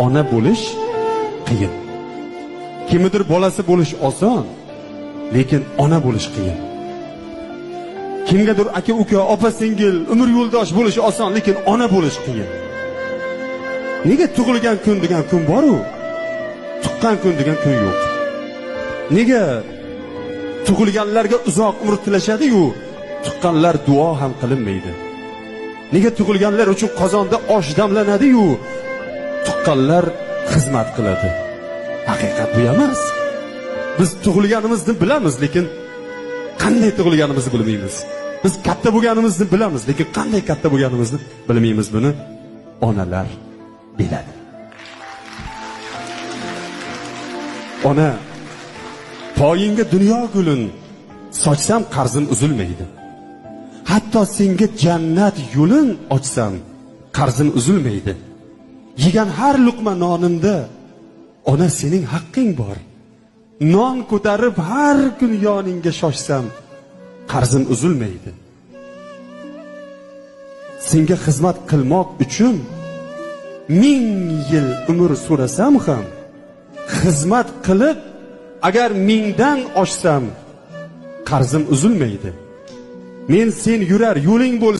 ona bo'lish qiyin. Kimnidir bolasi bo'lish oson, lekin ona bo'lish qiyin. Kimgadir aka uka, opa singil, umr yo'ldosh bo'lish oson, lekin ona bo'lish qiyin. Nega tug'ilgan kun degan kun bor-u, tuqqan kun degan kun yo'q? Nega tug'ilganlarga uzoq umr tilashadi-yu, tuqqanlar duo ham qilinmaydi? Nega tug'ilganlar uchun qozonda osh damlanadi-yu, tuqqanlar xizmat qiladi? Haqiqat bu emas. Biz tug'ilganimizni bilamiz, lekin qanday tug'ilganimizni bilmaymiz. Biz katta bo'lganimizni bilamiz, lekin qanday katta bo'lganimizni bilmaymiz. Buni onalar biladi. Ona, poyingga dunyo gulin sochsam qarzim uzilmaydi. Hatto senga jannat yo'lin ochsam qarzim uzilmaydi. Yegan har luqma nonimda ona sening haqqing bor. Non ko'tarib har kun yoningga shoshsam qarzim uzilmaydi. Senga xizmat qilmoq uchun 1000 yil umr so'rasam ham, xizmat qilib agar 1000 dan oshsam qarzim uzilmaydi. Men sen yurar yo'ling bo'lsa